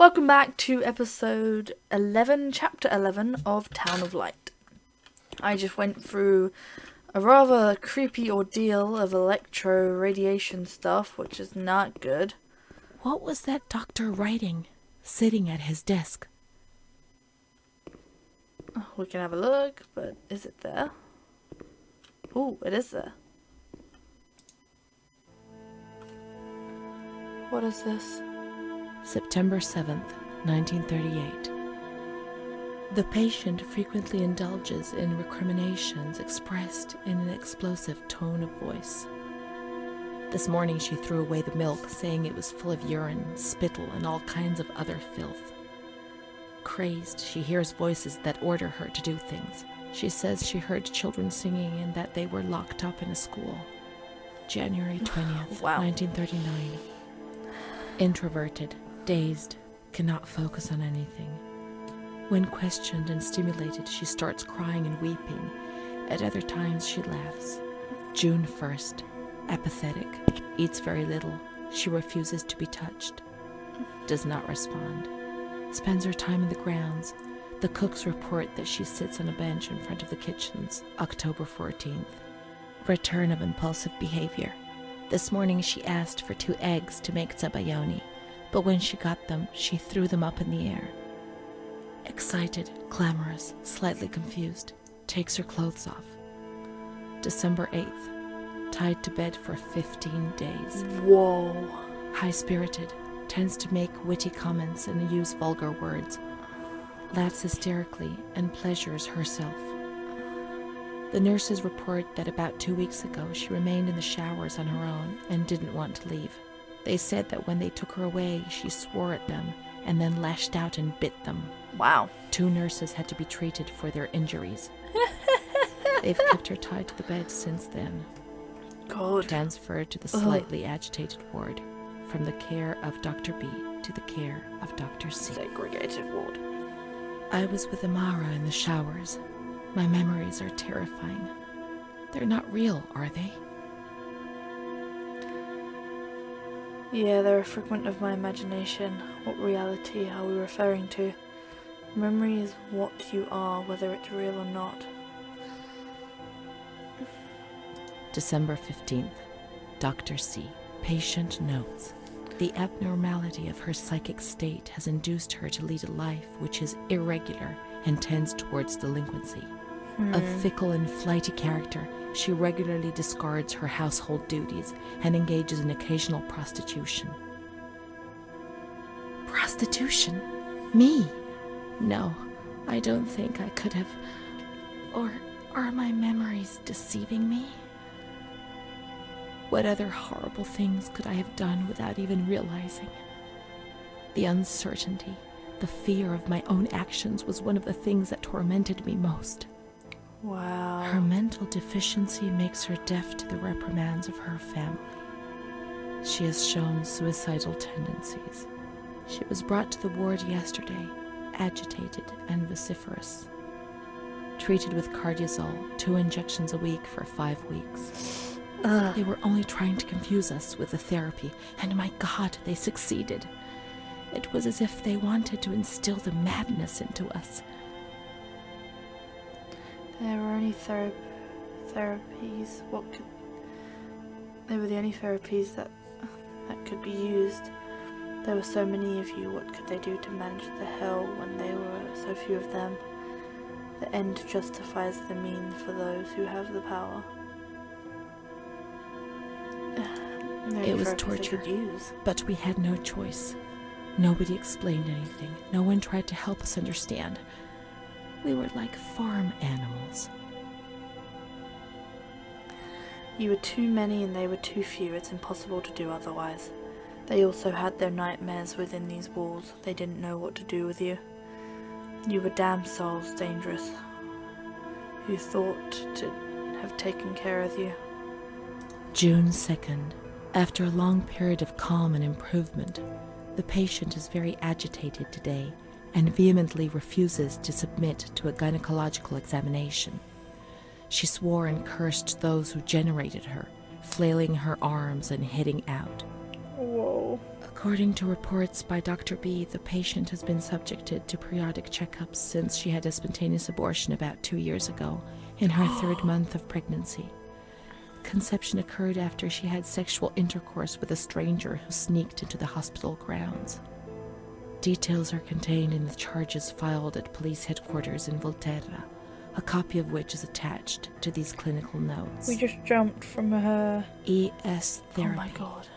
Welcome back to episode 11, chapter 11 of Town of Light. I just went through a rather creepy ordeal of electro-radiation stuff, which is not good. What was that doctor writing, sitting at his desk? We can have a look, but is it there? Ooh, it is there. What is this? September 7th, 1938. The patient frequently indulges in recriminations expressed in an explosive tone of voice. This morning she threw away the milk, saying it was full of urine, spittle, and all kinds of other filth. Crazed, she hears voices that order her to do things. She says she heard children singing and that they were locked up in a school. January 20th, Wow. 1939. Introverted, dazed, cannot focus on anything. When questioned and stimulated, she starts crying and weeping. At other times, she laughs. June 1st. Apathetic. Eats very little. She refuses to be touched. Does not respond. Spends her time in the grounds. The cooks report that she sits on a bench in front of the kitchens. October 14th. Return of impulsive behavior. This morning she asked for 2 eggs to make zabayoni, but when she got them, she threw them up in the air. Excited, clamorous, slightly confused, takes her clothes off. December 8th, tied to bed for 15 days. Whoa. High-spirited, tends to make witty comments and use vulgar words, laughs hysterically and pleasures herself. The nurses report that about 2 weeks ago she remained in the showers on her own and didn't want to leave. They said that when they took her away, she swore at them and then lashed out and bit them. Wow. 2 nurses had to be treated for their injuries. They've kept her tied to the bed since then. God. Transferred to the slightly agitated ward, from the care of Dr. B to the care of Dr. C. Segregated ward. I was with Amara in the showers. My memories are terrifying. They're not real, are they? Yeah, they're a figment of my imagination. What reality are we referring to? Memory is what you are, whether it's real or not. December 15th. Dr. C. Patient notes. The abnormality of her psychic state has induced her to lead a life which is irregular and tends towards delinquency. A fickle and flighty character, she regularly discards her household duties and engages in occasional prostitution. Prostitution? Me? No, I don't think I could have. Or are my memories deceiving me? What other horrible things could I have done without even realizing? The uncertainty, the fear of my own actions was one of the things that tormented me most. Wow. Her mental deficiency makes her deaf to the reprimands of her family. She has shown suicidal tendencies. She was brought to the ward yesterday, agitated and vociferous. Treated with cardiazol, 2 injections a week for 5 weeks. They were only trying to confuse us with the therapy, and my God, they succeeded. It was as if they wanted to instill the madness into us. There were only therapies. They were the only therapies that could be used. There were so many of you. What could they do to manage the hell when there were so few of them? The end justifies the means for those who have the power. It was torture, but we had no choice. Nobody explained anything. No one tried to help us understand. We were like farm animals. You were too many and they were too few. It's impossible to do otherwise. They also had their nightmares within these walls. They didn't know what to do with you. You were damn souls dangerous, who thought to have taken care of you. June 2nd. After a long period of calm and improvement, the patient is very agitated today and vehemently refuses to submit to a gynecological examination. She swore and cursed those who generated her, flailing her arms and hitting out. Whoa. A According to reports by Dr. B, the patient has been subjected to periodic checkups since she had a spontaneous abortion about 2 years ago, in her 3rd month of pregnancy. Conception occurred after she had sexual intercourse with a stranger who sneaked into the hospital grounds. Details are contained in the charges filed at police headquarters in Volterra, a copy of which is attached to these clinical notes. We just jumped from her... ES therapy. Oh my god.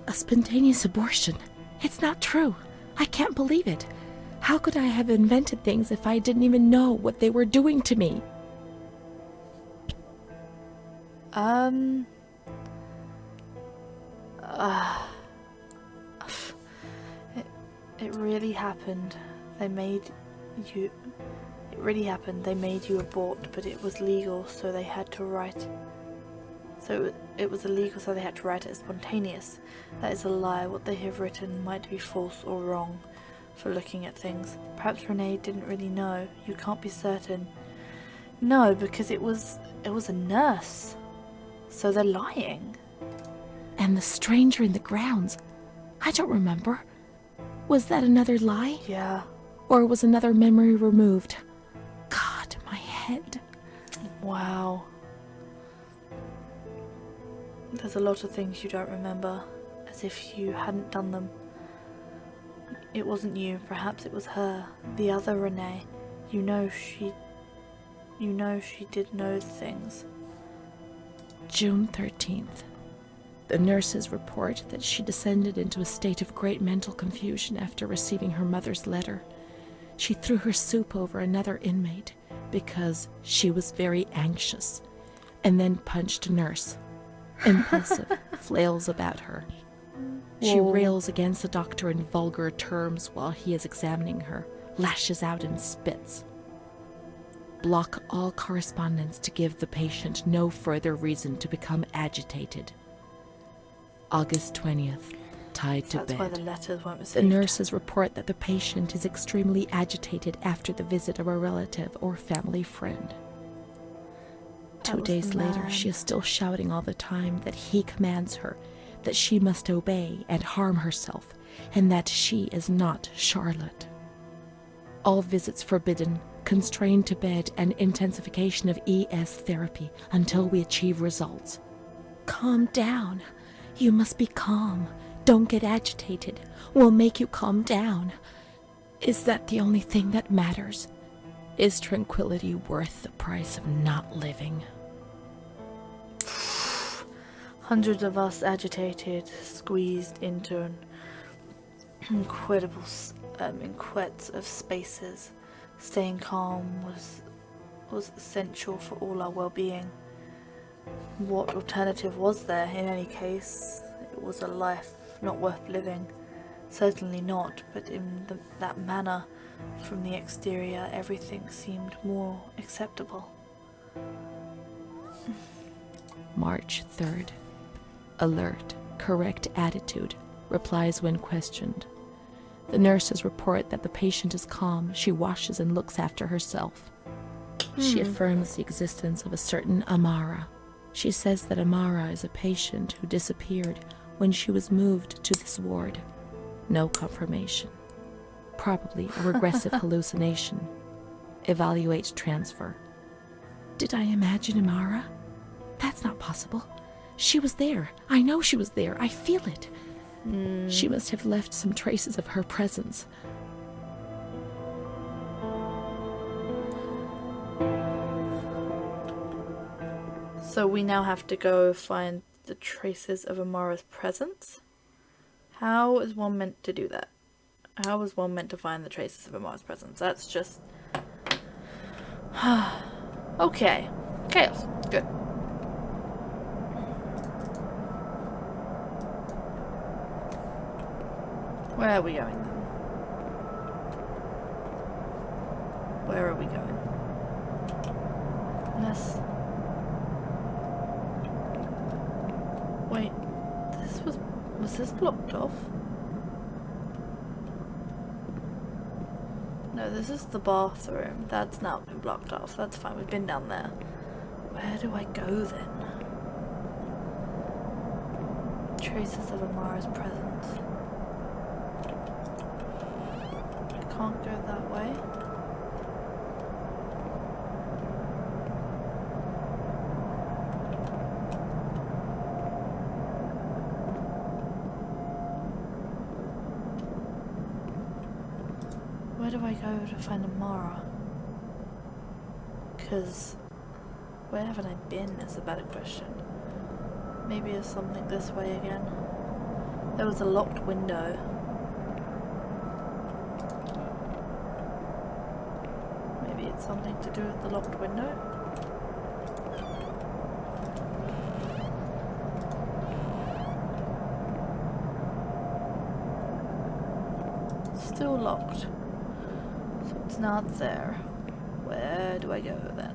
A spontaneous abortion. It's not true. I can't believe it. How could I have invented things if I didn't even know what they were doing to me? It really happened. They made you... It really happened. They made you abort, but it was legal, so they had to write... So it was illegal, so they had to write it as spontaneous. That is a lie. What they have written might be false or wrong for looking at things. Perhaps Renée didn't really know. You can't be certain. No, because it was a nurse. So they're lying. And the stranger in the grounds. I don't remember. Was that another lie? Yeah. Or was another memory removed? God, my head. Wow. There's a lot of things you don't remember, as if you hadn't done them. It wasn't you, perhaps it was her, the other Renée. You know she did know things. June 13th. The nurses report that she descended into a state of great mental confusion after receiving her mother's letter. She threw her soup over another inmate because she was very anxious, and then punched a nurse. Impulsive, flails about her. She Whoa. rails against the doctor in vulgar terms while he is examining her, lashes out and spits. Block all correspondence to give the patient no further reason to become agitated. August 20th, tied to That's bed. why the letters weren't The received. nurses report that the patient is extremely agitated after the visit of a relative or family friend. That 2 was days the later, man. she is still shouting all the time that he commands her, that she must obey and harm herself, and that she is not Charlotte. All visits forbidden, constrained to bed, and intensification of ES therapy until we achieve results. Calm down. You must be calm. Don't get agitated. We'll make you calm down. Is that the only thing that matters? Is tranquility worth the price of not living? Hundreds of us agitated, squeezed into an incredible inquets of spaces. Staying calm was essential for all our well-being. What alternative was there? In any case, it was a life not worth living. Certainly not, but in that manner, from the exterior, everything seemed more acceptable. March 3rd. Alert, correct attitude, replies when questioned. The nurses report that the patient is calm. She washes and looks after herself. She affirms the existence of a certain Amara. She says that Amara is a patient who disappeared when she was moved to this ward. No confirmation. Probably a regressive hallucination. Evaluate transfer. Did I imagine Amara? That's not possible. She was there. I know she was there. I feel it. She must have left some traces of her presence. So we now have to go find the traces of Amara's presence? How is one meant to do that? How is one meant to find the traces of Amara's presence? That's just... Okay. Chaos. Good. Where are we going then? Where are we going? Let's... Wait, was this blocked off? No, this is the bathroom. That's now been blocked off. That's fine, we've been down there. Where do I go then? traces of Amara's presence. I can't go that way. Where do I go to find Amara? Because where haven't I been is a better question. Maybe it's something this way again. There was a locked window. Maybe it's something to do with the locked window? Still locked. So it's not there. Where do I go then?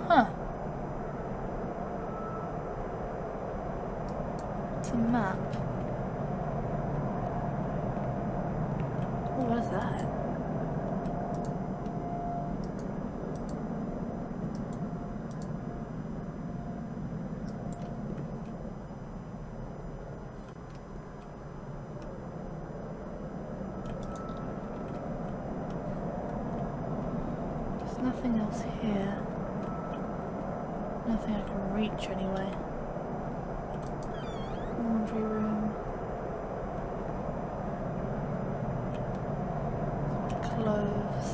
Huh. It's a map. Oh, what is that? There's nothing else here. Nothing I can reach anyway. Laundry room. Clothes.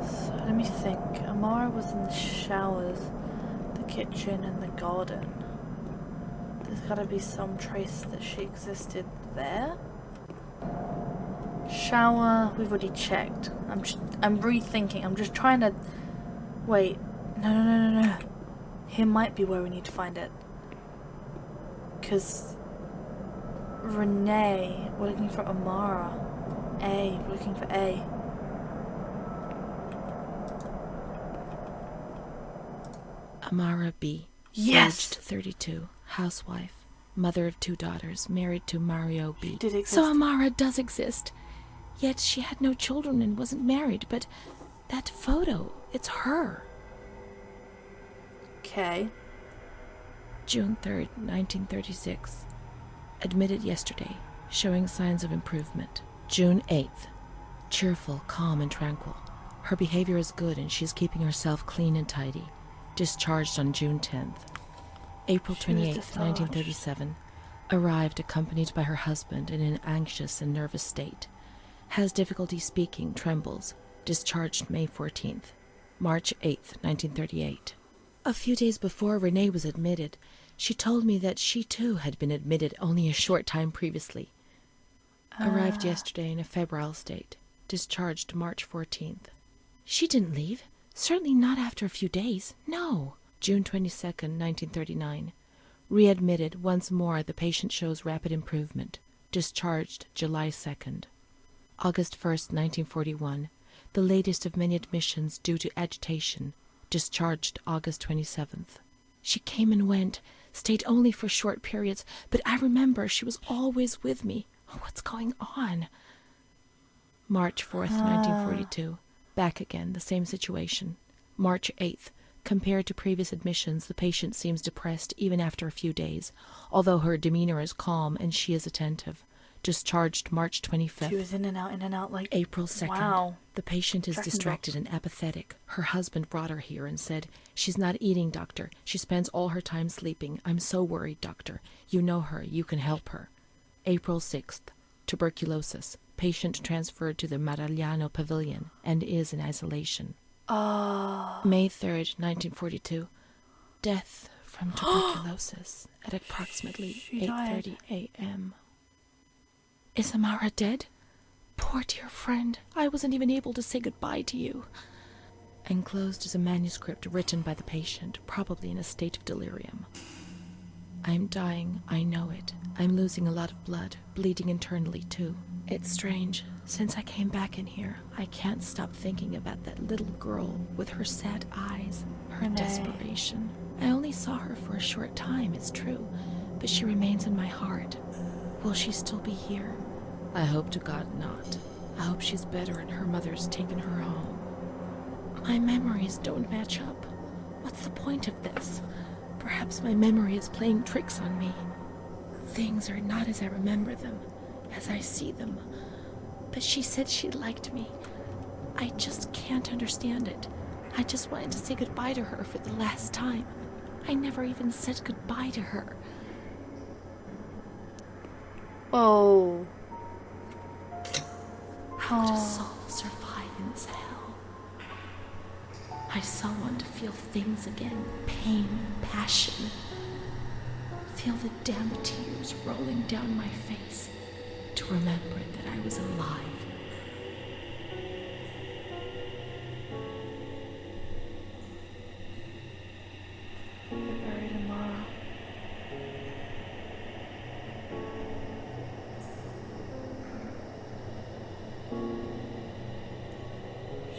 So let me think. Amara was in the showers, the kitchen, and the garden. There's gotta be some trace that she existed there. Shower, we've already checked. I'm rethinking. I'm just trying to. Wait. No. Here might be where we need to find it. Because Renee, we're looking for Amara. We're looking for A. Amara B. Yes! Aged 32, housewife, mother of 2 daughters, married to Mario B. She did exist. So Amara does exist. Yet she had no children and wasn't married, but that photo, it's her. Okay. June 3rd, 1936. Admitted yesterday, showing signs of improvement. June 8th. Cheerful, calm, and tranquil. Her behavior is good and she is keeping herself clean and tidy. Discharged on June 10th. April 28th, 1937. Arrived accompanied by her husband in an anxious and nervous state. Has difficulty speaking, trembles. Discharged May 14th. March 8th, 1938. A few days before Renée was admitted, she told me that she too had been admitted only a short time previously. Arrived yesterday in a febrile state. Discharged March 14th. She didn't leave. Certainly not after a few days. No. June 22nd, 1939. Readmitted once more. The patient shows rapid improvement. Discharged July 2nd. August 1st, 1941. The latest of many admissions due to agitation. Discharged August 27th. She came and went, stayed only for short periods, but I remember she was always with me. Oh, what's going on? March 4th, 1942. Back again, the same situation. March 8th. Compared to previous admissions, the patient seems depressed even after a few days, although her demeanor is calm and she is attentive. Discharged March 25th. She was in and out like... April 2nd. Wow. The patient is distracted and apathetic. Her husband brought her here and said, "She's not eating, doctor. She spends all her time sleeping. I'm so worried, doctor. You know her. You can help her." April 6th. Tuberculosis. Patient transferred to the Marigliano Pavilion and is in isolation. May 3rd, 1942. Death from tuberculosis at approximately 8:30 a.m. Is Amara dead? Poor dear friend, I wasn't even able to say goodbye to you. Enclosed is a manuscript written by the patient, probably in a state of delirium. I'm dying, I know it. I'm losing a lot of blood, bleeding internally too. It's strange. Since I came back in here, I can't stop thinking about that little girl with her sad eyes, her Renée. desperation. I only saw her for a short time, it's true, but she remains in my heart. Will she still be here? I hope to God not. I hope she's better and her mother's taken her home. My memories don't match up. What's the point of this? Perhaps my memory is playing tricks on me. Things are not as I remember them, as I see them. But she said she liked me. I just can't understand it. I just wanted to say goodbye to her for the last time. I never even said goodbye to her. Oh. How could a soul survive in this hell? I so want to feel things again, pain, passion. Feel the damp tears rolling down my face to remember that I was alive. They buried Amara.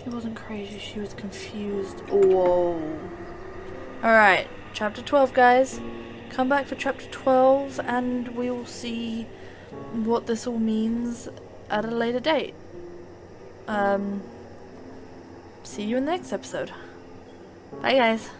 She wasn't crazy, she was confused. Whoa. Alright, chapter 12, guys. Come back for chapter 12 and we will see what this all means at a later date. See you in the next episode. Bye, guys.